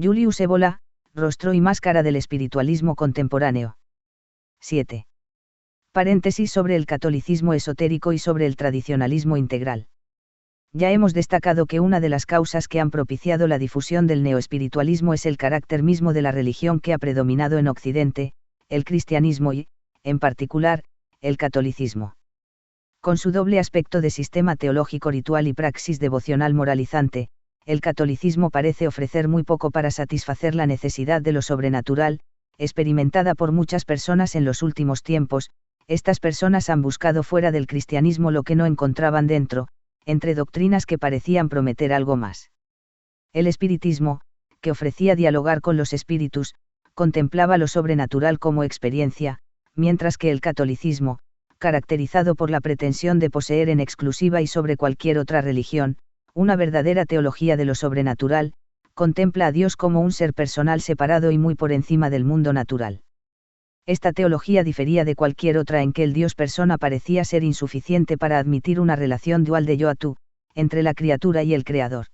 Julius Evola, Rostro y máscara del espiritualismo contemporáneo. 7. Paréntesis sobre el catolicismo esotérico y sobre el tradicionalismo integral. Ya hemos destacado que una de las causas que han propiciado la difusión del neoespiritualismo es el carácter mismo de la religión que ha predominado en Occidente, el cristianismo y, en particular, el catolicismo. Con su doble aspecto de sistema teológico ritual y praxis devocional moralizante, el catolicismo parece ofrecer muy poco para satisfacer la necesidad de lo sobrenatural, experimentada por muchas personas en los últimos tiempos. Estas personas han buscado fuera del cristianismo lo que no encontraban dentro, entre doctrinas que parecían prometer algo más. El espiritismo, que ofrecía dialogar con los espíritus, contemplaba lo sobrenatural como experiencia, mientras que el catolicismo, caracterizado por la pretensión de poseer en exclusiva y sobre cualquier otra religión, una verdadera teología de lo sobrenatural, contempla a Dios como un ser personal separado y muy por encima del mundo natural. Esta teología difería de cualquier otra en que el Dios persona parecía ser insuficiente para admitir una relación dual de yo a tú, entre la criatura y el Creador.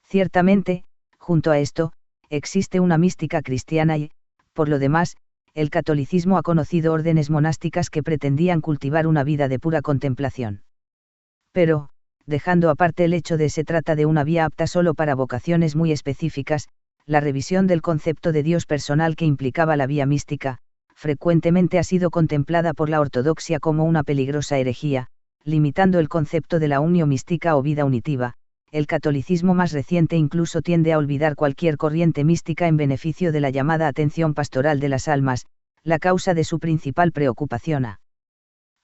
Ciertamente, junto a esto, existe una mística cristiana y, por lo demás, el catolicismo ha conocido órdenes monásticas que pretendían cultivar una vida de pura contemplación. Pero, dejando aparte el hecho de se trata de una vía apta solo para vocaciones muy específicas, la revisión del concepto de Dios personal que implicaba la vía mística, frecuentemente ha sido contemplada por la ortodoxia como una peligrosa herejía, limitando el concepto de la unio mística o vida unitiva. El catolicismo más reciente incluso tiende a olvidar cualquier corriente mística en beneficio de la llamada atención pastoral de las almas, la causa de su principal preocupación ha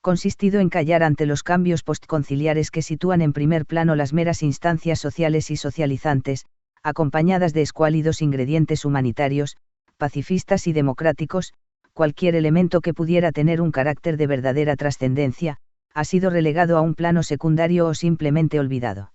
consistido en callar ante los cambios postconciliares que sitúan en primer plano las meras instancias sociales y socializantes, acompañadas de escuálidos ingredientes humanitarios, pacifistas y democráticos. Cualquier elemento que pudiera tener un carácter de verdadera trascendencia, ha sido relegado a un plano secundario o simplemente olvidado.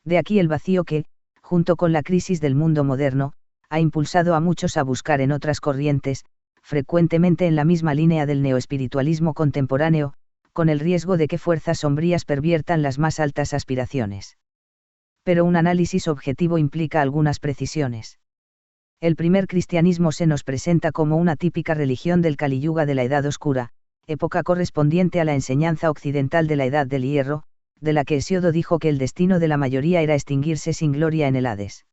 De aquí el vacío que, junto con la crisis del mundo moderno, ha impulsado a muchos a buscar en otras corrientes, frecuentemente en la misma línea del neoespiritualismo contemporáneo, con el riesgo de que fuerzas sombrías perviertan las más altas aspiraciones. Pero un análisis objetivo implica algunas precisiones. El primer cristianismo se nos presenta como una típica religión del Kali Yuga de la Edad Oscura, época correspondiente a la enseñanza occidental de la Edad del Hierro, de la que Hesíodo dijo que el destino de la mayoría era extinguirse sin gloria en el Hades.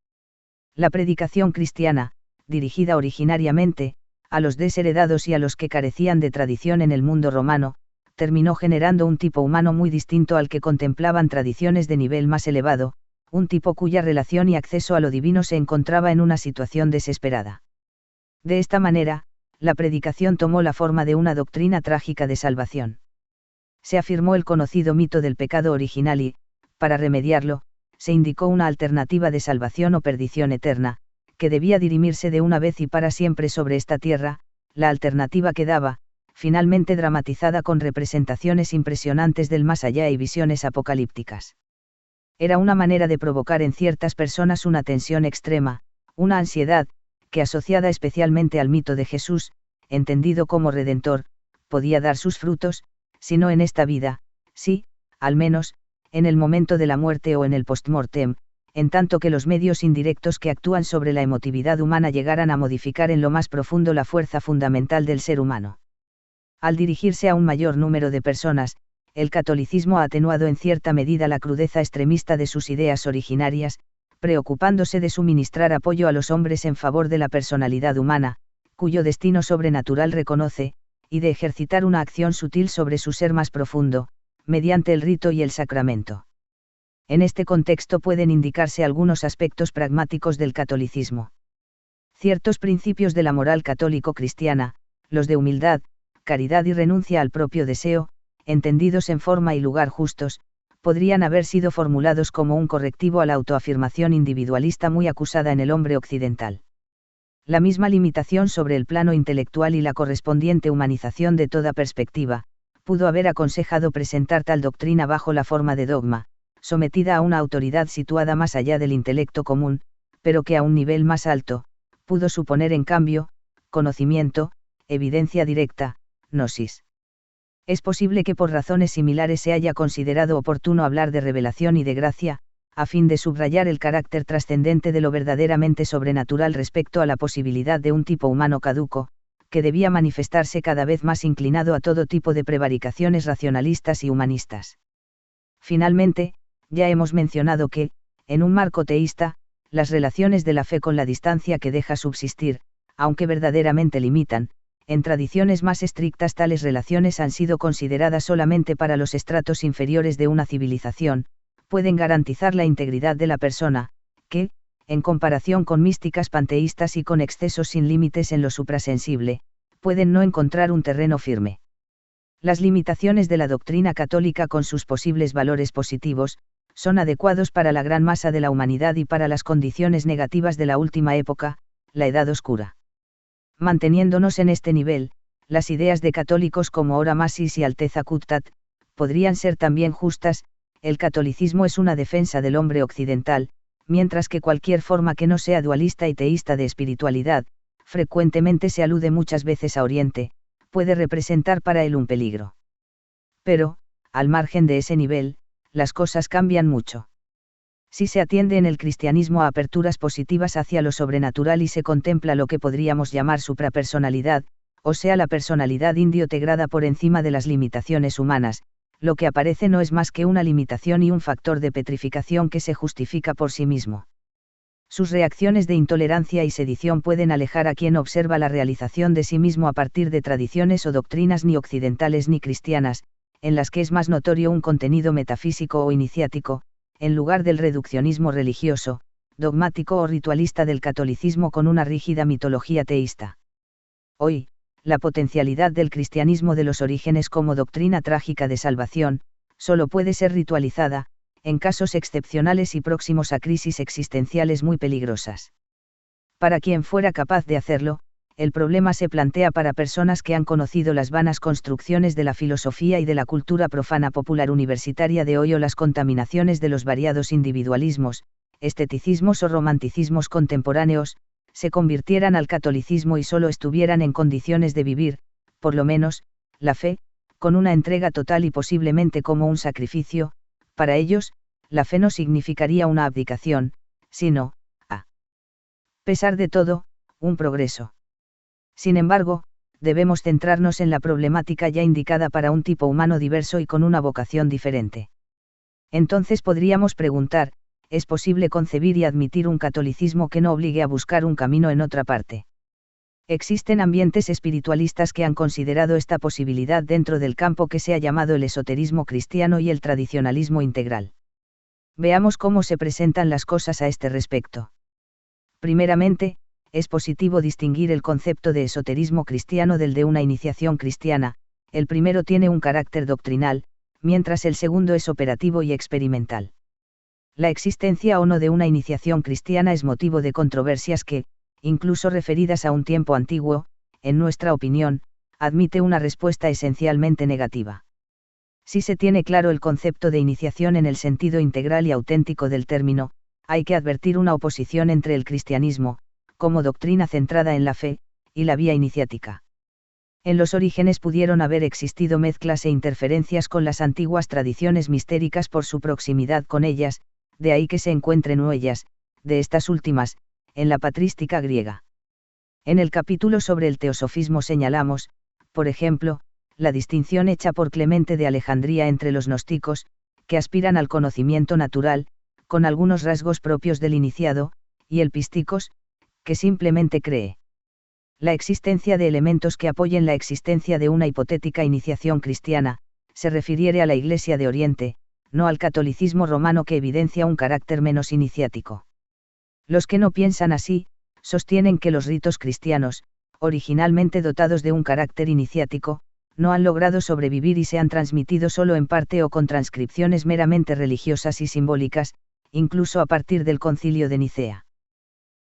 La predicación cristiana, dirigida originariamente a los desheredados y a los que carecían de tradición en el mundo romano, terminó generando un tipo humano muy distinto al que contemplaban tradiciones de nivel más elevado, un tipo cuya relación y acceso a lo divino se encontraba en una situación desesperada. De esta manera, la predicación tomó la forma de una doctrina trágica de salvación. Se afirmó el conocido mito del pecado original y, para remediarlo, se indicó una alternativa de salvación o perdición eterna, que debía dirimirse de una vez y para siempre sobre esta tierra. La alternativa quedaba, finalmente dramatizada con representaciones impresionantes del más allá y visiones apocalípticas. Era una manera de provocar en ciertas personas una tensión extrema, una ansiedad, que asociada especialmente al mito de Jesús, entendido como Redentor, podía dar sus frutos, si no en esta vida, sí, al menos, en el momento de la muerte o en el postmortem, en tanto que los medios indirectos que actúan sobre la emotividad humana llegaran a modificar en lo más profundo la fuerza fundamental del ser humano. Al dirigirse a un mayor número de personas, el catolicismo ha atenuado en cierta medida la crudeza extremista de sus ideas originarias, preocupándose de suministrar apoyo a los hombres en favor de la personalidad humana, cuyo destino sobrenatural reconoce, y de ejercitar una acción sutil sobre su ser más profundo, mediante el rito y el sacramento. En este contexto pueden indicarse algunos aspectos pragmáticos del catolicismo. Ciertos principios de la moral católico-cristiana, los de humildad, caridad y renuncia al propio deseo, entendidos en forma y lugar justos, podrían haber sido formulados como un correctivo a la autoafirmación individualista muy acusada en el hombre occidental. La misma limitación sobre el plano intelectual y la correspondiente humanización de toda perspectiva, pudo haber aconsejado presentar tal doctrina bajo la forma de dogma, sometida a una autoridad situada más allá del intelecto común, pero que a un nivel más alto, pudo suponer en cambio, conocimiento, evidencia directa, gnosis. Es posible que por razones similares se haya considerado oportuno hablar de revelación y de gracia, a fin de subrayar el carácter trascendente de lo verdaderamente sobrenatural respecto a la posibilidad de un tipo humano caduco, que debía manifestarse cada vez más inclinado a todo tipo de prevaricaciones racionalistas y humanistas. Finalmente, ya hemos mencionado que, en un marco teísta, las relaciones de la fe con la distancia que deja subsistir, aunque verdaderamente limitan, en tradiciones más estrictas tales relaciones han sido consideradas solamente para los estratos inferiores de una civilización, pueden garantizar la integridad de la persona, que, en comparación con místicas panteístas y con excesos sin límites en lo suprasensible, pueden no encontrar un terreno firme. Las limitaciones de la doctrina católica con sus posibles valores positivos, son adecuados para la gran masa de la humanidad y para las condiciones negativas de la última época, la Edad Oscura. Manteniéndonos en este nivel, las ideas de católicos como Ora Masis y Alteza Cuptat, podrían ser también justas. El catolicismo es una defensa del hombre occidental, mientras que cualquier forma que no sea dualista y teísta de espiritualidad, frecuentemente se alude muchas veces a Oriente, puede representar para él un peligro. Pero, al margen de ese nivel, las cosas cambian mucho. Si se atiende en el cristianismo a aperturas positivas hacia lo sobrenatural y se contempla lo que podríamos llamar suprapersonalidad, o sea la personalidad indiotegrada por encima de las limitaciones humanas, lo que aparece no es más que una limitación y un factor de petrificación que se justifica por sí mismo. Sus reacciones de intolerancia y sedición pueden alejar a quien observa la realización de sí mismo a partir de tradiciones o doctrinas ni occidentales ni cristianas, en las que es más notorio un contenido metafísico o iniciático, en lugar del reduccionismo religioso, dogmático o ritualista del catolicismo con una rígida mitología teísta. Hoy, la potencialidad del cristianismo de los orígenes como doctrina trágica de salvación, solo puede ser ritualizada, en casos excepcionales y próximos a crisis existenciales muy peligrosas. Para quien fuera capaz de hacerlo, el problema se plantea para personas que han conocido las vanas construcciones de la filosofía y de la cultura profana popular universitaria de hoy o las contaminaciones de los variados individualismos, esteticismos o romanticismos contemporáneos, se convirtieran al catolicismo y solo estuvieran en condiciones de vivir, por lo menos, la fe, con una entrega total y posiblemente como un sacrificio. Para ellos, la fe no significaría una abdicación, sino, a pesar de todo, un progreso. Sin embargo, debemos centrarnos en la problemática ya indicada para un tipo humano diverso y con una vocación diferente. Entonces podríamos preguntar, ¿es posible concebir y admitir un catolicismo que no obligue a buscar un camino en otra parte? Existen ambientes espiritualistas que han considerado esta posibilidad dentro del campo que se ha llamado el esoterismo cristiano y el tradicionalismo integral. Veamos cómo se presentan las cosas a este respecto. Primeramente, es positivo distinguir el concepto de esoterismo cristiano del de una iniciación cristiana. El primero tiene un carácter doctrinal, mientras el segundo es operativo y experimental. La existencia o no de una iniciación cristiana es motivo de controversias que, incluso referidas a un tiempo antiguo, en nuestra opinión, admite una respuesta esencialmente negativa. Si se tiene claro el concepto de iniciación en el sentido integral y auténtico del término, hay que advertir una oposición entre el cristianismo, como doctrina centrada en la fe, y la vía iniciática. En los orígenes pudieron haber existido mezclas e interferencias con las antiguas tradiciones mistéricas por su proximidad con ellas, de ahí que se encuentren huellas, de estas últimas, en la patrística griega. En el capítulo sobre el teosofismo señalamos, por ejemplo, la distinción hecha por Clemente de Alejandría entre los gnósticos, que aspiran al conocimiento natural, con algunos rasgos propios del iniciado, y el písticos, que simplemente cree. La existencia de elementos que apoyen la existencia de una hipotética iniciación cristiana, se refiriere a la Iglesia de Oriente, no al catolicismo romano que evidencia un carácter menos iniciático. Los que no piensan así, sostienen que los ritos cristianos, originalmente dotados de un carácter iniciático, no han logrado sobrevivir y se han transmitido solo en parte o con transcripciones meramente religiosas y simbólicas, incluso a partir del Concilio de Nicea.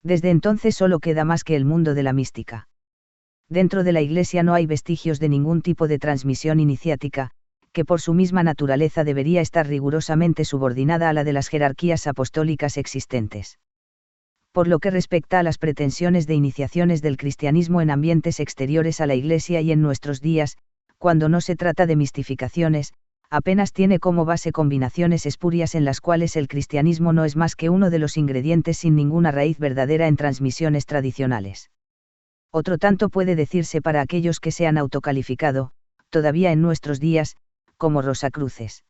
Desde entonces solo queda más que el mundo de la mística. Dentro de la Iglesia no hay vestigios de ningún tipo de transmisión iniciática, que por su misma naturaleza debería estar rigurosamente subordinada a la de las jerarquías apostólicas existentes. Por lo que respecta a las pretensiones de iniciaciones del cristianismo en ambientes exteriores a la Iglesia y en nuestros días, cuando no se trata de mistificaciones, apenas tiene como base combinaciones espurias en las cuales el cristianismo no es más que uno de los ingredientes sin ninguna raíz verdadera en transmisiones tradicionales. Otro tanto puede decirse para aquellos que se han autocalificado, todavía en nuestros días, como Rosacruces.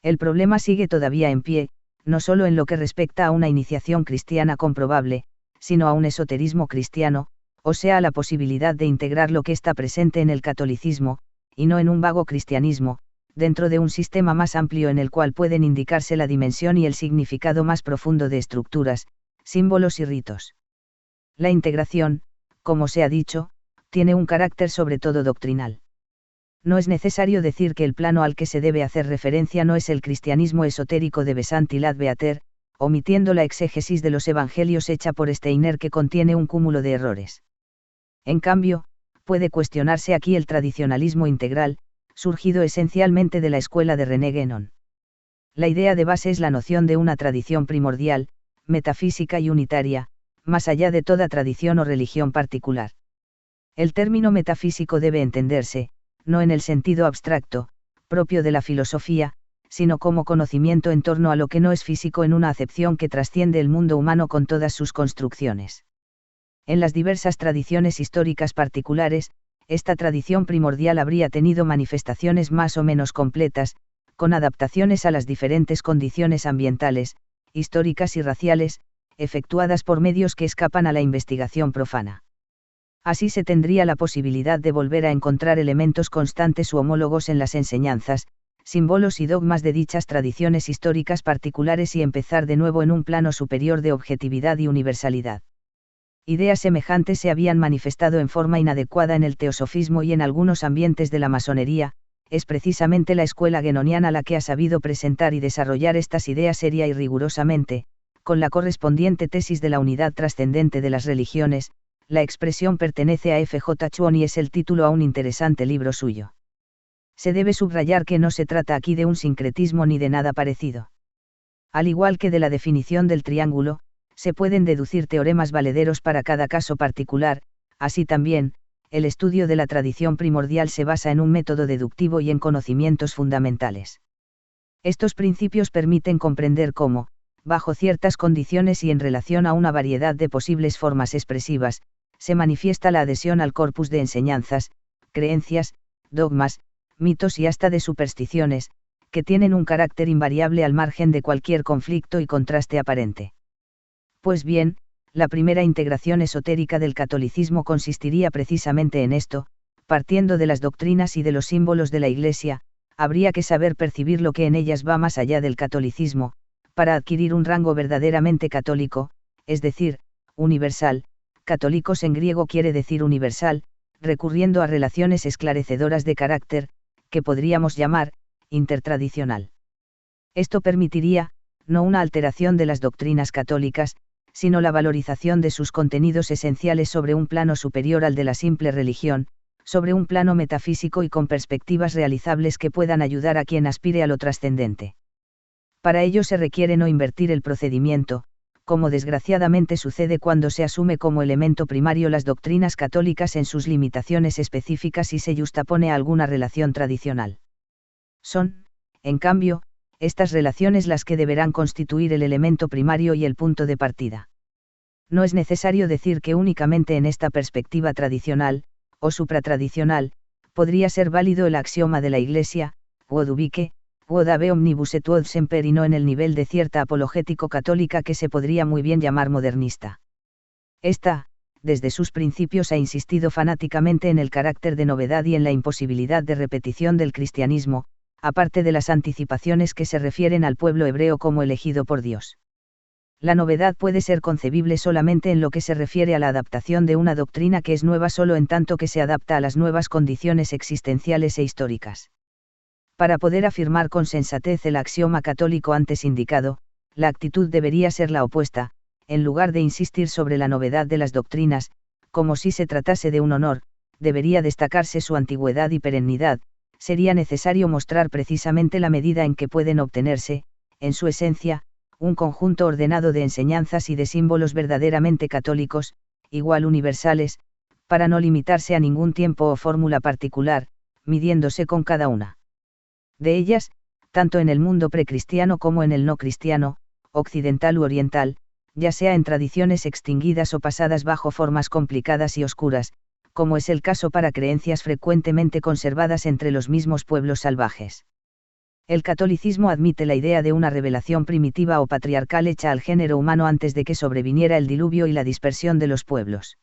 El problema sigue todavía en pie, no solo en lo que respecta a una iniciación cristiana comprobable, sino a un esoterismo cristiano, o sea, a la posibilidad de integrar lo que está presente en el catolicismo, y no en un vago cristianismo, dentro de un sistema más amplio en el cual pueden indicarse la dimensión y el significado más profundo de estructuras, símbolos y ritos. La integración, como se ha dicho, tiene un carácter sobre todo doctrinal. No es necesario decir que el plano al que se debe hacer referencia no es el cristianismo esotérico de Besant y Ladbeater, omitiendo la exégesis de los evangelios hecha por Steiner que contiene un cúmulo de errores. En cambio, puede cuestionarse aquí el tradicionalismo integral, surgido esencialmente de la escuela de René Guénon. La idea de base es la noción de una tradición primordial, metafísica y unitaria, más allá de toda tradición o religión particular. El término metafísico debe entenderse, no en el sentido abstracto, propio de la filosofía, sino como conocimiento en torno a lo que no es físico en una acepción que trasciende el mundo humano con todas sus construcciones. En las diversas tradiciones históricas particulares, esta tradición primordial habría tenido manifestaciones más o menos completas, con adaptaciones a las diferentes condiciones ambientales, históricas y raciales, efectuadas por medios que escapan a la investigación profana. Así se tendría la posibilidad de volver a encontrar elementos constantes u homólogos en las enseñanzas, símbolos y dogmas de dichas tradiciones históricas particulares y empezar de nuevo en un plano superior de objetividad y universalidad. Ideas semejantes se habían manifestado en forma inadecuada en el teosofismo y en algunos ambientes de la masonería, es precisamente la escuela guénoniana la que ha sabido presentar y desarrollar estas ideas seria y rigurosamente, con la correspondiente tesis de la unidad trascendente de las religiones. La expresión pertenece a F. J. Chuon y es el título a un interesante libro suyo. Se debe subrayar que no se trata aquí de un sincretismo ni de nada parecido. Al igual que de la definición del triángulo, se pueden deducir teoremas valederos para cada caso particular, así también, el estudio de la tradición primordial se basa en un método deductivo y en conocimientos fundamentales. Estos principios permiten comprender cómo, bajo ciertas condiciones y en relación a una variedad de posibles formas expresivas, se manifiesta la adhesión al corpus de enseñanzas, creencias, dogmas, mitos y hasta de supersticiones, que tienen un carácter invariable al margen de cualquier conflicto y contraste aparente. Pues bien, la primera integración esotérica del catolicismo consistiría precisamente en esto, partiendo de las doctrinas y de los símbolos de la Iglesia, habría que saber percibir lo que en ellas va más allá del catolicismo, para adquirir un rango verdaderamente católico, es decir, universal. Católicos en griego quiere decir universal, recurriendo a relaciones esclarecedoras de carácter, que podríamos llamar, intertradicional. Esto permitiría, no una alteración de las doctrinas católicas, sino la valorización de sus contenidos esenciales sobre un plano superior al de la simple religión, sobre un plano metafísico y con perspectivas realizables que puedan ayudar a quien aspire a lo trascendente. Para ello se requiere no invertir el procedimiento, como desgraciadamente sucede cuando se asume como elemento primario las doctrinas católicas en sus limitaciones específicas y se justapone a alguna relación tradicional. Son, en cambio, estas relaciones las que deberán constituir el elemento primario y el punto de partida. No es necesario decir que únicamente en esta perspectiva tradicional, o supratradicional, podría ser válido el axioma de la Iglesia, quod ubique, quod ave omnibus et quod semper, y no en el nivel de cierta apologético católica que se podría muy bien llamar modernista. Esta, desde sus principios ha insistido fanáticamente en el carácter de novedad y en la imposibilidad de repetición del cristianismo, aparte de las anticipaciones que se refieren al pueblo hebreo como elegido por Dios. La novedad puede ser concebible solamente en lo que se refiere a la adaptación de una doctrina que es nueva solo en tanto que se adapta a las nuevas condiciones existenciales e históricas. Para poder afirmar con sensatez el axioma católico antes indicado, la actitud debería ser la opuesta, en lugar de insistir sobre la novedad de las doctrinas, como si se tratase de un honor, debería destacarse su antigüedad y perennidad, sería necesario mostrar precisamente la medida en que pueden obtenerse, en su esencia, un conjunto ordenado de enseñanzas y de símbolos verdaderamente católicos, igual universales, para no limitarse a ningún tiempo o fórmula particular, midiéndose con cada una. De ellas, tanto en el mundo precristiano como en el no cristiano, occidental u oriental, ya sea en tradiciones extinguidas o pasadas bajo formas complicadas y oscuras, como es el caso para creencias frecuentemente conservadas entre los mismos pueblos salvajes. El catolicismo admite la idea de una revelación primitiva o patriarcal hecha al género humano antes de que sobreviniera el diluvio y la dispersión de los pueblos.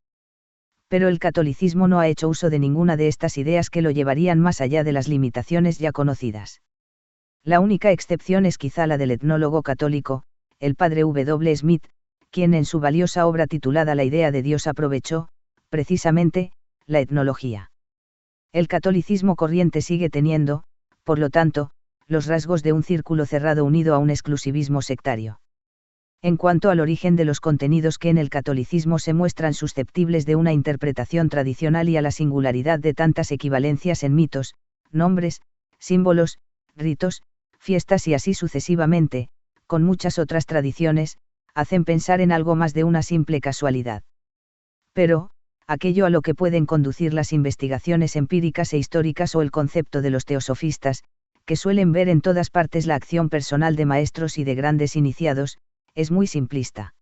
Pero el catolicismo no ha hecho uso de ninguna de estas ideas que lo llevarían más allá de las limitaciones ya conocidas. La única excepción es quizá la del etnólogo católico, el padre W. Smith, quien en su valiosa obra titulada La idea de Dios aprovechó, precisamente, la etnología. El catolicismo corriente sigue teniendo, por lo tanto, los rasgos de un círculo cerrado unido a un exclusivismo sectario. En cuanto al origen de los contenidos que en el catolicismo se muestran susceptibles de una interpretación tradicional y a la singularidad de tantas equivalencias en mitos, nombres, símbolos, ritos, fiestas y así sucesivamente, con muchas otras tradiciones, hacen pensar en algo más de una simple casualidad. Pero, aquello a lo que pueden conducir las investigaciones empíricas e históricas o el concepto de los teosofistas, que suelen ver en todas partes la acción personal de maestros y de grandes iniciados, es muy simplista.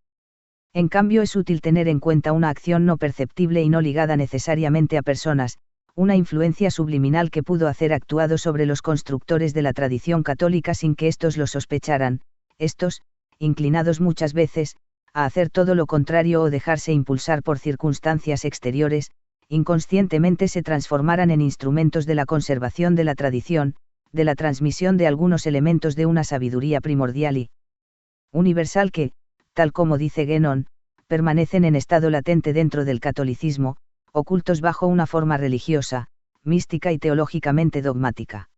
En cambio es útil tener en cuenta una acción no perceptible y no ligada necesariamente a personas, una influencia subliminal que pudo hacer actuado sobre los constructores de la tradición católica sin que éstos lo sospecharan, estos, inclinados muchas veces, a hacer todo lo contrario o dejarse impulsar por circunstancias exteriores, inconscientemente se transformaran en instrumentos de la conservación de la tradición, de la transmisión de algunos elementos de una sabiduría primordial y universal que, tal como dice Guénon, permanecen en estado latente dentro del catolicismo, ocultos bajo una forma religiosa, mística y teológicamente dogmática.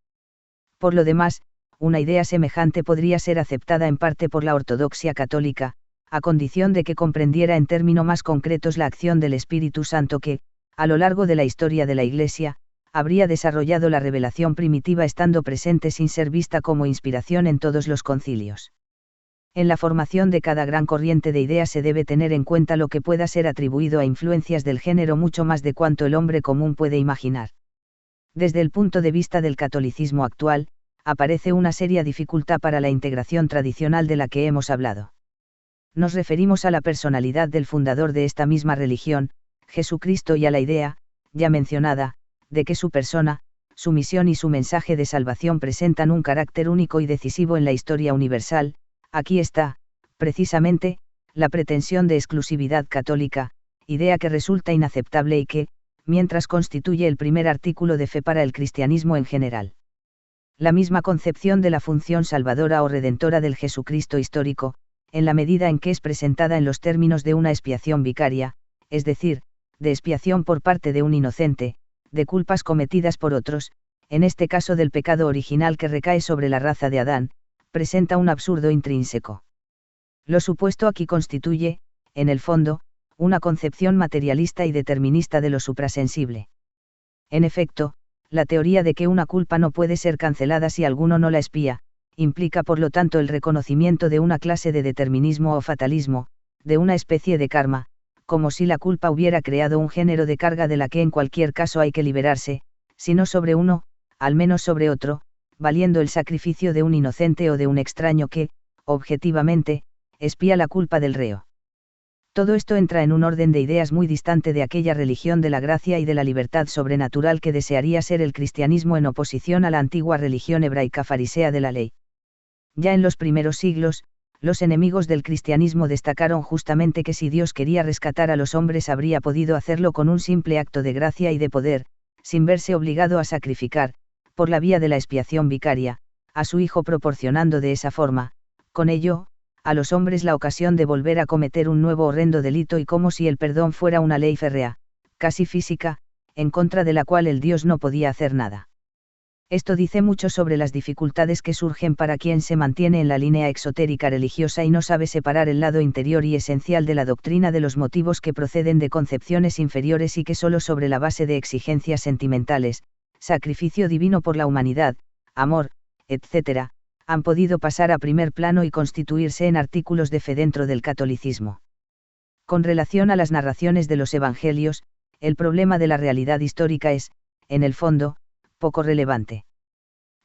Por lo demás, una idea semejante podría ser aceptada en parte por la ortodoxia católica, a condición de que comprendiera en términos más concretos la acción del Espíritu Santo que, a lo largo de la historia de la Iglesia, habría desarrollado la revelación primitiva estando presente sin ser vista como inspiración en todos los concilios. En la formación de cada gran corriente de ideas se debe tener en cuenta lo que pueda ser atribuido a influencias del género mucho más de cuanto el hombre común puede imaginar. Desde el punto de vista del catolicismo actual, aparece una seria dificultad para la integración tradicional de la que hemos hablado. Nos referimos a la personalidad del fundador de esta misma religión, Jesucristo, y a la idea, ya mencionada, de que su persona, su misión y su mensaje de salvación presentan un carácter único y decisivo en la historia universal. Aquí está, precisamente, la pretensión de exclusividad católica, idea que resulta inaceptable y que, mientras constituye el primer artículo de fe para el cristianismo en general. La misma concepción de la función salvadora o redentora del Jesucristo histórico, en la medida en que es presentada en los términos de una expiación vicaria, es decir, de expiación por parte de un inocente, de culpas cometidas por otros, en este caso del pecado original que recae sobre la raza de Adán, presenta un absurdo intrínseco. Lo supuesto aquí constituye, en el fondo, una concepción materialista y determinista de lo suprasensible. En efecto, la teoría de que una culpa no puede ser cancelada si alguno no la expía, implica por lo tanto el reconocimiento de una clase de determinismo o fatalismo, de una especie de karma, como si la culpa hubiera creado un género de carga de la que en cualquier caso hay que liberarse, si no sobre uno, al menos sobre otro, valiendo el sacrificio de un inocente o de un extraño que, objetivamente, expía la culpa del reo. Todo esto entra en un orden de ideas muy distante de aquella religión de la gracia y de la libertad sobrenatural que desearía ser el cristianismo en oposición a la antigua religión hebraica farisea de la ley. Ya en los primeros siglos, los enemigos del cristianismo destacaron justamente que si Dios quería rescatar a los hombres habría podido hacerlo con un simple acto de gracia y de poder, sin verse obligado a sacrificar, por la vía de la expiación vicaria, a su Hijo, proporcionando de esa forma, con ello, a los hombres la ocasión de volver a cometer un nuevo horrendo delito, y como si el perdón fuera una ley férrea, casi física, en contra de la cual el Dios no podía hacer nada. Esto dice mucho sobre las dificultades que surgen para quien se mantiene en la línea exotérica religiosa y no sabe separar el lado interior y esencial de la doctrina de los motivos que proceden de concepciones inferiores y que solo sobre la base de exigencias sentimentales, sacrificio divino por la humanidad, amor, etc., han podido pasar a primer plano y constituirse en artículos de fe dentro del catolicismo. Con relación a las narraciones de los evangelios, el problema de la realidad histórica es, en el fondo, poco relevante.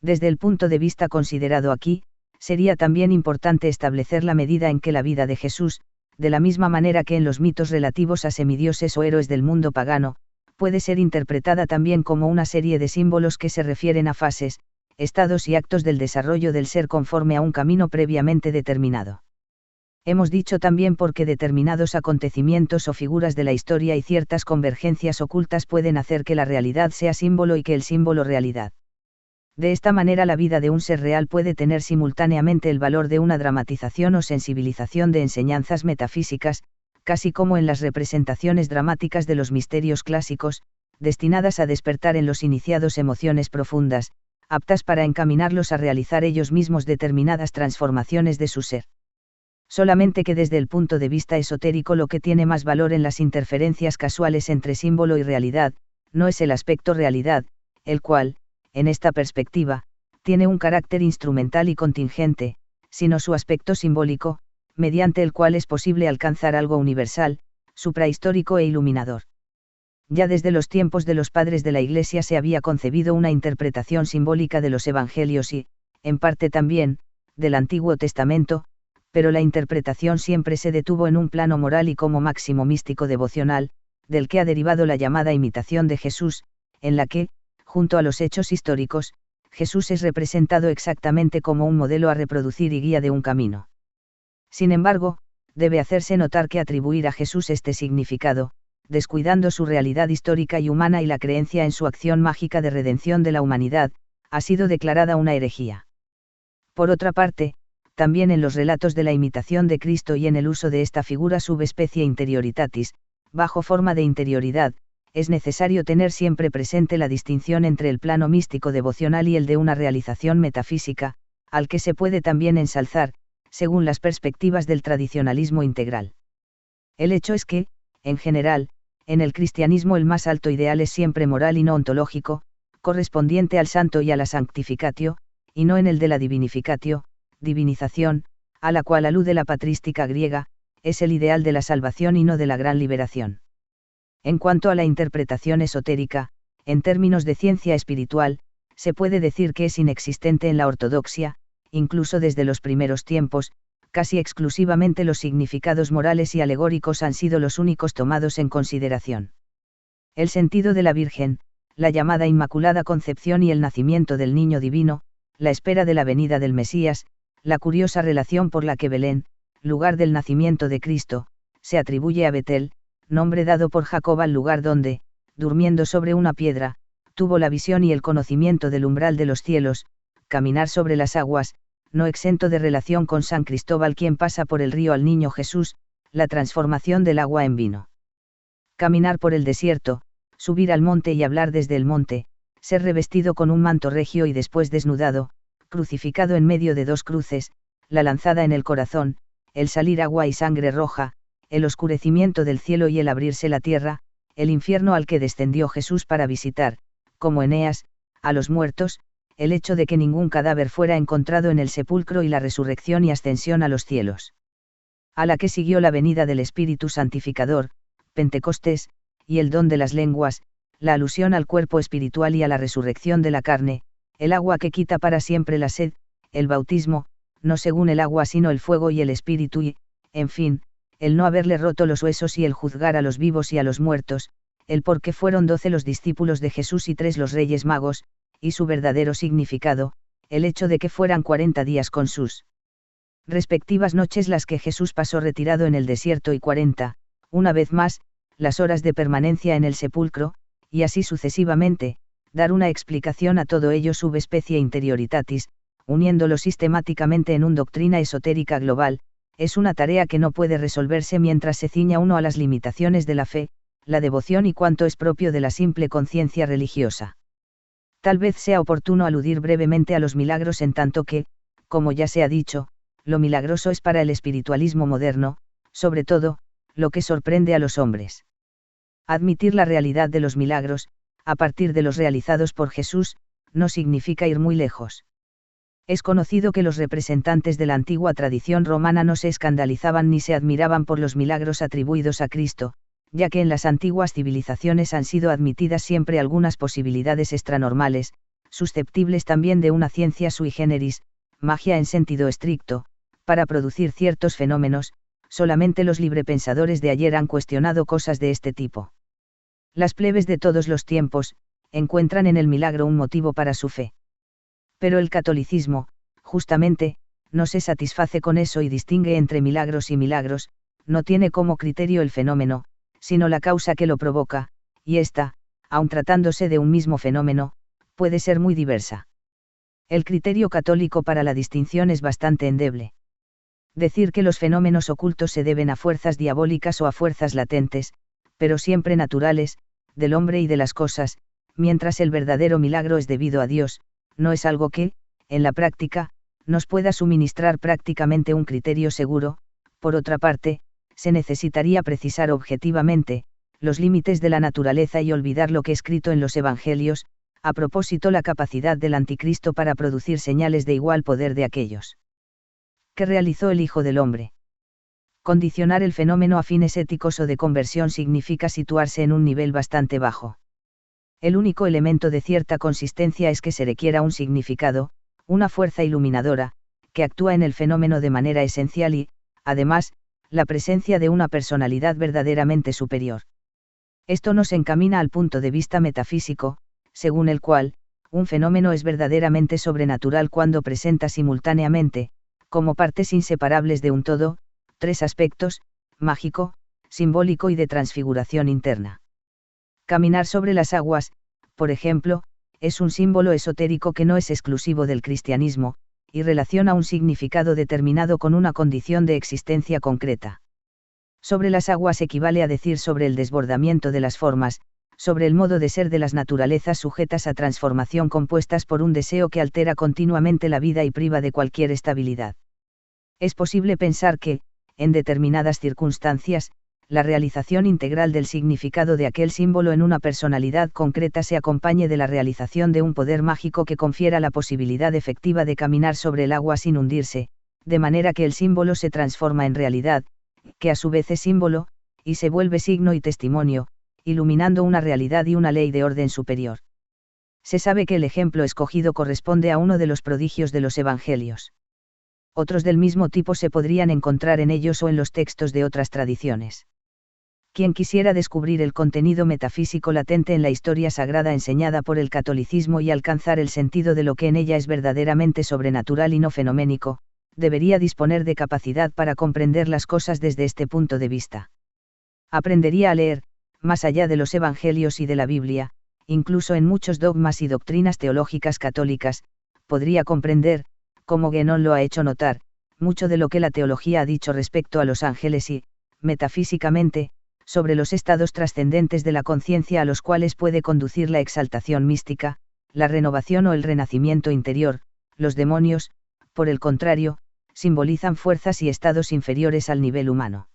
Desde el punto de vista considerado aquí, sería también importante establecer la medida en que la vida de Jesús, de la misma manera que en los mitos relativos a semidioses o héroes del mundo pagano, puede ser interpretada también como una serie de símbolos que se refieren a fases, estados y actos del desarrollo del ser conforme a un camino previamente determinado. Hemos dicho también porque determinados acontecimientos o figuras de la historia y ciertas convergencias ocultas pueden hacer que la realidad sea símbolo y que el símbolo realidad. De esta manera la vida de un ser real puede tener simultáneamente el valor de una dramatización o sensibilización de enseñanzas metafísicas, casi como en las representaciones dramáticas de los misterios clásicos, destinadas a despertar en los iniciados emociones profundas, aptas para encaminarlos a realizar ellos mismos determinadas transformaciones de su ser. Solamente que desde el punto de vista esotérico lo que tiene más valor en las interferencias casuales entre símbolo y realidad, no es el aspecto realidad, el cual, en esta perspectiva, tiene un carácter instrumental y contingente, sino su aspecto simbólico, mediante el cual es posible alcanzar algo universal, suprahistórico e iluminador. Ya desde los tiempos de los padres de la Iglesia se había concebido una interpretación simbólica de los Evangelios y, en parte también, del Antiguo Testamento, pero la interpretación siempre se detuvo en un plano moral y como máximo místico devocional, del que ha derivado la llamada imitación de Jesús, en la que, junto a los hechos históricos, Jesús es representado exactamente como un modelo a reproducir y guía de un camino. Sin embargo, debe hacerse notar que atribuir a Jesús este significado, descuidando su realidad histórica y humana y la creencia en su acción mágica de redención de la humanidad, ha sido declarada una herejía. Por otra parte, también en los relatos de la imitación de Cristo y en el uso de esta figura subespecie interioritatis, bajo forma de interioridad, es necesario tener siempre presente la distinción entre el plano místico devocional y el de una realización metafísica, al que se puede también ensalzar, según las perspectivas del tradicionalismo integral. El hecho es que, en general, en el cristianismo el más alto ideal es siempre moral y no ontológico, correspondiente al santo y a la sanctificatio, y no en el de la divinificatio, divinización, a la cual alude la patrística griega, es el ideal de la salvación y no de la gran liberación. En cuanto a la interpretación esotérica, en términos de ciencia espiritual, se puede decir que es inexistente en la ortodoxia, incluso desde los primeros tiempos, casi exclusivamente los significados morales y alegóricos han sido los únicos tomados en consideración. El sentido de la Virgen, la llamada Inmaculada Concepción y el nacimiento del Niño Divino, la espera de la venida del Mesías, la curiosa relación por la que Belén, lugar del nacimiento de Cristo, se atribuye a Betel, nombre dado por Jacob al lugar donde, durmiendo sobre una piedra, tuvo la visión y el conocimiento del umbral de los cielos, caminar sobre las aguas, no exento de relación con San Cristóbal quien pasa por el río al niño Jesús, la transformación del agua en vino. Caminar por el desierto, subir al monte y hablar desde el monte, ser revestido con un manto regio y después desnudado, crucificado en medio de dos cruces, la lanzada en el corazón, el salir agua y sangre roja, el oscurecimiento del cielo y el abrirse la tierra, el infierno al que descendió Jesús para visitar, como Eneas, a los muertos, el hecho de que ningún cadáver fuera encontrado en el sepulcro y la resurrección y ascensión a los cielos. A la que siguió la venida del Espíritu Santificador, Pentecostés, y el don de las lenguas, la alusión al cuerpo espiritual y a la resurrección de la carne, el agua que quita para siempre la sed, el bautismo, no según el agua sino el fuego y el espíritu y, en fin, el no haberle roto los huesos y el juzgar a los vivos y a los muertos, el por qué fueron 12 los discípulos de Jesús y 3 los reyes magos, y su verdadero significado, el hecho de que fueran 40 días con sus respectivas noches las que Jesús pasó retirado en el desierto y 40, una vez más, las horas de permanencia en el sepulcro, y así sucesivamente, dar una explicación a todo ello subespecie interioritatis, uniéndolo sistemáticamente en una doctrina esotérica global, es una tarea que no puede resolverse mientras se ciña uno a las limitaciones de la fe, la devoción y cuanto es propio de la simple conciencia religiosa. Tal vez sea oportuno aludir brevemente a los milagros en tanto que, como ya se ha dicho, lo milagroso es para el espiritualismo moderno, sobre todo, lo que sorprende a los hombres. Admitir la realidad de los milagros, a partir de los realizados por Jesús, no significa ir muy lejos. Es conocido que los representantes de la antigua tradición romana no se escandalizaban ni se admiraban por los milagros atribuidos a Cristo, ya que en las antiguas civilizaciones han sido admitidas siempre algunas posibilidades extranormales, susceptibles también de una ciencia sui generis, magia en sentido estricto, para producir ciertos fenómenos. Solamente los librepensadores de ayer han cuestionado cosas de este tipo. Las plebes de todos los tiempos encuentran en el milagro un motivo para su fe. Pero el catolicismo, justamente, no se satisface con eso y distingue entre milagros y milagros, no tiene como criterio el fenómeno, sino la causa que lo provoca, y ésta, aun tratándose de un mismo fenómeno, puede ser muy diversa. El criterio católico para la distinción es bastante endeble. Decir que los fenómenos ocultos se deben a fuerzas diabólicas o a fuerzas latentes, pero siempre naturales, del hombre y de las cosas, mientras el verdadero milagro es debido a Dios, no es algo que, en la práctica, nos pueda suministrar prácticamente un criterio seguro. Por otra parte, se necesitaría precisar objetivamente los límites de la naturaleza y olvidar lo que escrito en los Evangelios, a propósito la capacidad del anticristo para producir señales de igual poder de aquellos que realizó el Hijo del Hombre. Condicionar el fenómeno a fines éticos o de conversión significa situarse en un nivel bastante bajo. El único elemento de cierta consistencia es que se requiera un significado, una fuerza iluminadora, que actúa en el fenómeno de manera esencial y, además, la presencia de una personalidad verdaderamente superior. Esto nos encamina al punto de vista metafísico, según el cual, un fenómeno es verdaderamente sobrenatural cuando presenta simultáneamente, como partes inseparables de un todo, tres aspectos: mágico, simbólico y de transfiguración interna. Caminar sobre las aguas, por ejemplo, es un símbolo esotérico que no es exclusivo del cristianismo, y relaciona un significado determinado con una condición de existencia concreta. Sobre las aguas equivale a decir sobre el desbordamiento de las formas, sobre el modo de ser de las naturalezas sujetas a transformación compuestas por un deseo que altera continuamente la vida y priva de cualquier estabilidad. Es posible pensar que, en determinadas circunstancias, la realización integral del significado de aquel símbolo en una personalidad concreta se acompañe de la realización de un poder mágico que confiera la posibilidad efectiva de caminar sobre el agua sin hundirse, de manera que el símbolo se transforma en realidad, que a su vez es símbolo, y se vuelve signo y testimonio, iluminando una realidad y una ley de orden superior. Se sabe que el ejemplo escogido corresponde a uno de los prodigios de los Evangelios. Otros del mismo tipo se podrían encontrar en ellos o en los textos de otras tradiciones. Quien quisiera descubrir el contenido metafísico latente en la historia sagrada enseñada por el catolicismo y alcanzar el sentido de lo que en ella es verdaderamente sobrenatural y no fenoménico, debería disponer de capacidad para comprender las cosas desde este punto de vista. Aprendería a leer, más allá de los Evangelios y de la Biblia, incluso en muchos dogmas y doctrinas teológicas católicas, podría comprender, como Guénon lo ha hecho notar, mucho de lo que la teología ha dicho respecto a los ángeles y, metafísicamente, sobre los estados trascendentes de la conciencia a los cuales puede conducir la exaltación mística, la renovación o el renacimiento interior. Los demonios, por el contrario, simbolizan fuerzas y estados inferiores al nivel humano.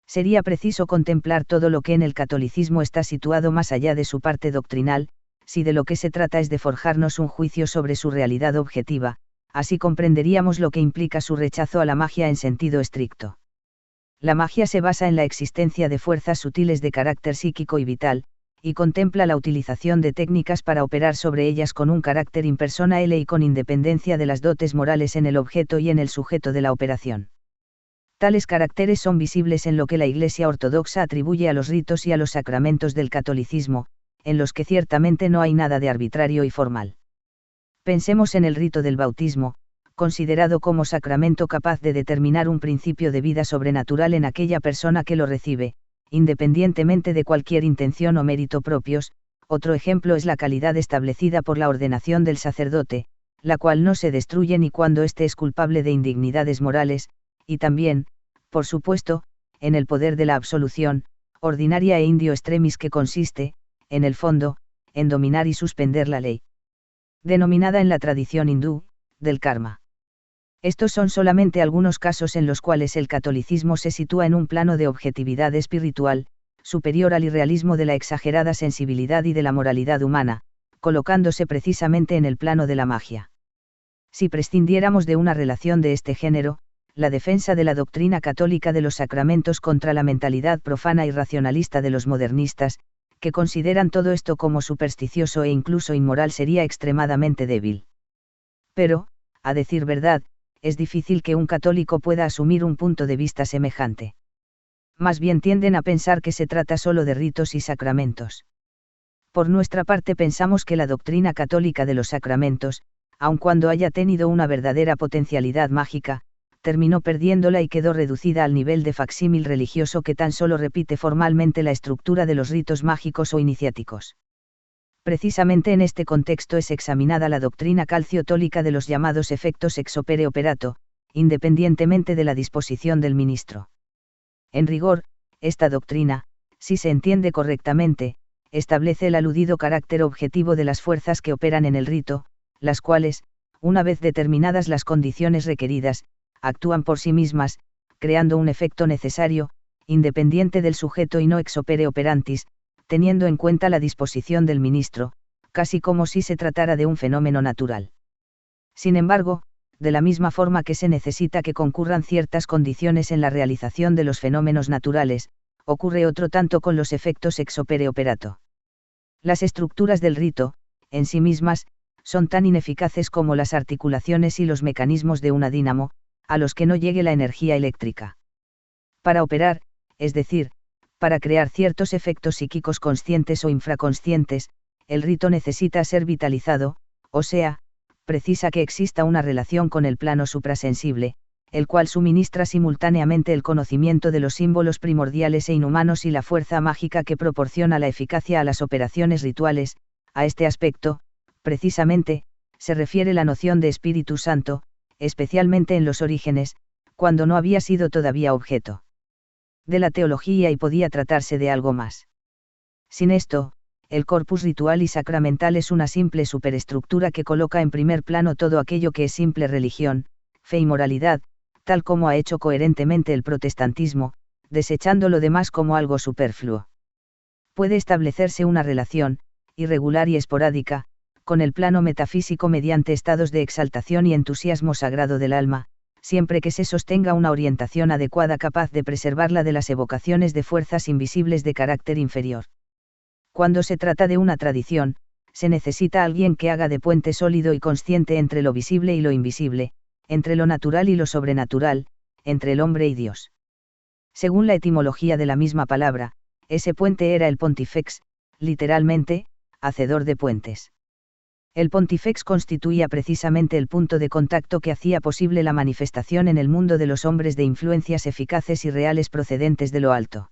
Sería preciso contemplar todo lo que en el catolicismo está situado más allá de su parte doctrinal, si de lo que se trata es de forjarnos un juicio sobre su realidad objetiva, así comprenderíamos lo que implica su rechazo a la magia en sentido estricto. La magia se basa en la existencia de fuerzas sutiles de carácter psíquico y vital, y contempla la utilización de técnicas para operar sobre ellas con un carácter impersonal y con independencia de las dotes morales en el objeto y en el sujeto de la operación. Tales caracteres son visibles en lo que la Iglesia ortodoxa atribuye a los ritos y a los sacramentos del catolicismo, en los que ciertamente no hay nada de arbitrario y formal. Pensemos en el rito del bautismo, considerado como sacramento capaz de determinar un principio de vida sobrenatural en aquella persona que lo recibe, independientemente de cualquier intención o mérito propios. Otro ejemplo es la calidad establecida por la ordenación del sacerdote, la cual no se destruye ni cuando éste es culpable de indignidades morales, y también, por supuesto, en el poder de la absolución, ordinaria e indio extremis que consiste, en el fondo, en dominar y suspender la ley. Denominada en la tradición hindú, del karma. Estos son solamente algunos casos en los cuales el catolicismo se sitúa en un plano de objetividad espiritual, superior al irrealismo de la exagerada sensibilidad y de la moralidad humana, colocándose precisamente en el plano de la magia. Si prescindiéramos de una relación de este género, la defensa de la doctrina católica de los sacramentos contra la mentalidad profana y racionalista de los modernistas, que consideran todo esto como supersticioso e incluso inmoral sería extremadamente débil. Pero, a decir verdad, es difícil que un católico pueda asumir un punto de vista semejante. Más bien tienden a pensar que se trata solo de ritos y sacramentos. Por nuestra parte pensamos que la doctrina católica de los sacramentos, aun cuando haya tenido una verdadera potencialidad mágica, terminó perdiéndola y quedó reducida al nivel de facsímil religioso que tan solo repite formalmente la estructura de los ritos mágicos o iniciáticos. Precisamente en este contexto es examinada la doctrina calciotólica de los llamados efectos ex opere operato, independientemente de la disposición del ministro. En rigor, esta doctrina, si se entiende correctamente, establece el aludido carácter objetivo de las fuerzas que operan en el rito, las cuales, una vez determinadas las condiciones requeridas, actúan por sí mismas, creando un efecto necesario, independiente del sujeto y no ex opere operantis, teniendo en cuenta la disposición del ministro, casi como si se tratara de un fenómeno natural. Sin embargo, de la misma forma que se necesita que concurran ciertas condiciones en la realización de los fenómenos naturales, ocurre otro tanto con los efectos ex opere operato. Las estructuras del rito, en sí mismas, son tan ineficaces como las articulaciones y los mecanismos de una dínamo, a los que no llegue la energía eléctrica. Para operar, es decir, para crear ciertos efectos psíquicos conscientes o infraconscientes, el rito necesita ser vitalizado, o sea, precisa que exista una relación con el plano suprasensible, el cual suministra simultáneamente el conocimiento de los símbolos primordiales e inhumanos y la fuerza mágica que proporciona la eficacia a las operaciones rituales. A este aspecto, precisamente, se refiere la noción de Espíritu Santo, especialmente en los orígenes, cuando no había sido todavía objeto de la teología y podía tratarse de algo más. Sin esto, el corpus ritual y sacramental es una simple superestructura que coloca en primer plano todo aquello que es simple religión, fe y moralidad, tal como ha hecho coherentemente el protestantismo, desechando lo demás como algo superfluo. Puede establecerse una relación, irregular y esporádica, con el plano metafísico mediante estados de exaltación y entusiasmo sagrado del alma, siempre que se sostenga una orientación adecuada capaz de preservarla de las evocaciones de fuerzas invisibles de carácter inferior. Cuando se trata de una tradición, se necesita alguien que haga de puente sólido y consciente entre lo visible y lo invisible, entre lo natural y lo sobrenatural, entre el hombre y Dios. Según la etimología de la misma palabra, ese puente era el pontifex, literalmente, hacedor de puentes. El pontifex constituía precisamente el punto de contacto que hacía posible la manifestación en el mundo de los hombres de influencias eficaces y reales procedentes de lo alto.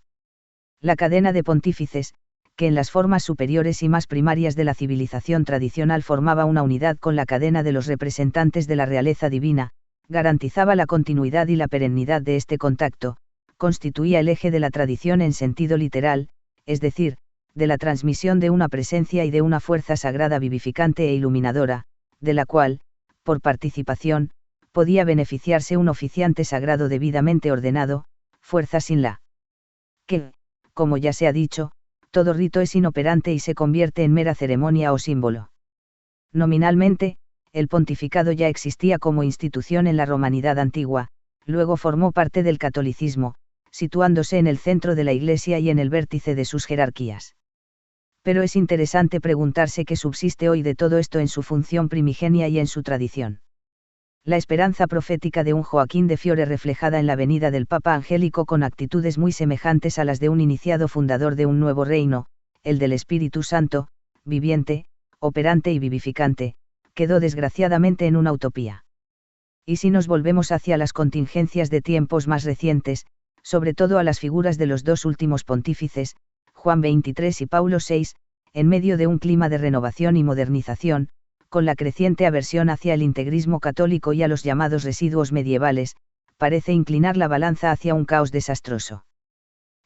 La cadena de pontífices, que en las formas superiores y más primarias de la civilización tradicional formaba una unidad con la cadena de los representantes de la realeza divina, garantizaba la continuidad y la perennidad de este contacto, constituía el eje de la tradición en sentido literal, es decir, de la transmisión de una presencia y de una fuerza sagrada vivificante e iluminadora, de la cual, por participación, podía beneficiarse un oficiante sagrado debidamente ordenado, fuerza sin la que, como ya se ha dicho, todo rito es inoperante y se convierte en mera ceremonia o símbolo. Nominalmente, el pontificado ya existía como institución en la romanidad antigua, luego formó parte del catolicismo, situándose en el centro de la Iglesia y en el vértice de sus jerarquías. Pero es interesante preguntarse qué subsiste hoy de todo esto en su función primigenia y en su tradición. La esperanza profética de un Joaquín de Fiore reflejada en la venida del Papa Angélico con actitudes muy semejantes a las de un iniciado fundador de un nuevo reino, el del Espíritu Santo, viviente, operante y vivificante, quedó desgraciadamente en una utopía. Y si nos volvemos hacia las contingencias de tiempos más recientes, sobre todo a las figuras de los dos últimos pontífices, Juan XXIII y Paulo VI, en medio de un clima de renovación y modernización, con la creciente aversión hacia el integrismo católico y a los llamados residuos medievales, parece inclinar la balanza hacia un caos desastroso.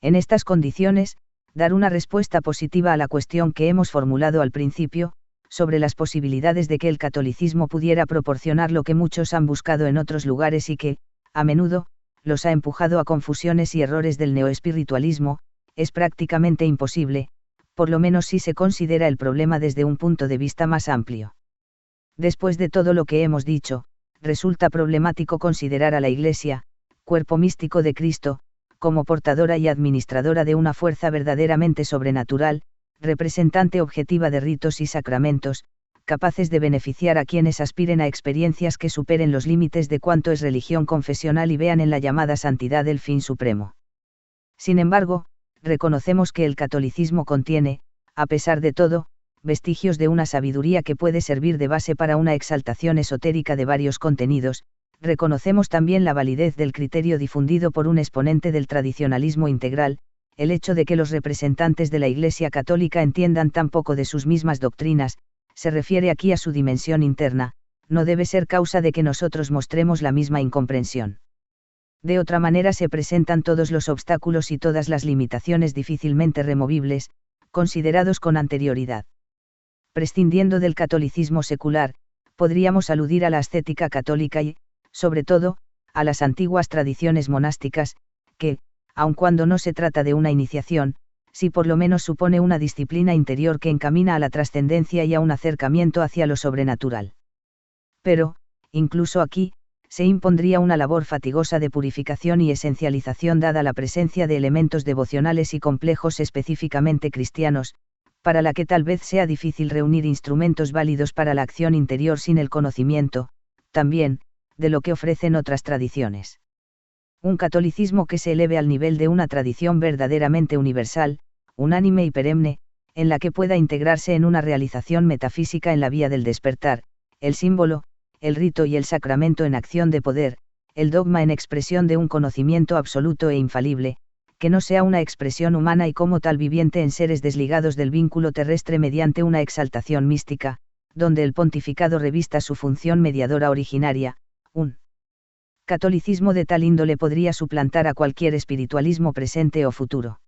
En estas condiciones, dar una respuesta positiva a la cuestión que hemos formulado al principio, sobre las posibilidades de que el catolicismo pudiera proporcionar lo que muchos han buscado en otros lugares y que, a menudo, los ha empujado a confusiones y errores del neoespiritualismo, es prácticamente imposible, por lo menos si se considera el problema desde un punto de vista más amplio. Después de todo lo que hemos dicho, resulta problemático considerar a la Iglesia, cuerpo místico de Cristo, como portadora y administradora de una fuerza verdaderamente sobrenatural, representante objetiva de ritos y sacramentos, capaces de beneficiar a quienes aspiren a experiencias que superen los límites de cuanto es religión confesional y vean en la llamada santidad el fin supremo. Sin embargo, reconocemos que el catolicismo contiene, a pesar de todo, vestigios de una sabiduría que puede servir de base para una exaltación esotérica de varios contenidos. Reconocemos también la validez del criterio difundido por un exponente del tradicionalismo integral, el hecho de que los representantes de la Iglesia Católica entiendan tan poco de sus mismas doctrinas, se refiere aquí a su dimensión interna, no debe ser causa de que nosotros mostremos la misma incomprensión. De otra manera se presentan todos los obstáculos y todas las limitaciones difícilmente removibles, considerados con anterioridad. Prescindiendo del catolicismo secular, podríamos aludir a la ascética católica y, sobre todo, a las antiguas tradiciones monásticas, que, aun cuando no se trata de una iniciación, sí por lo menos supone una disciplina interior que encamina a la trascendencia y a un acercamiento hacia lo sobrenatural. Pero, incluso aquí, se impondría una labor fatigosa de purificación y esencialización dada la presencia de elementos devocionales y complejos específicamente cristianos, para la que tal vez sea difícil reunir instrumentos válidos para la acción interior sin el conocimiento, también, de lo que ofrecen otras tradiciones. Un catolicismo que se eleve al nivel de una tradición verdaderamente universal, unánime y perenne, en la que pueda integrarse en una realización metafísica en la vía del despertar, el símbolo, el rito y el sacramento en acción de poder, el dogma en expresión de un conocimiento absoluto e infalible, que no sea una expresión humana y como tal viviente en seres desligados del vínculo terrestre mediante una exaltación mística, donde el pontificado revista su función mediadora originaria. Un catolicismo de tal índole podría suplantar a cualquier espiritualismo presente o futuro.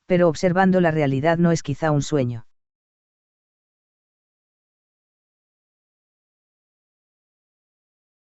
Pero observando la realidad no es quizá un sueño.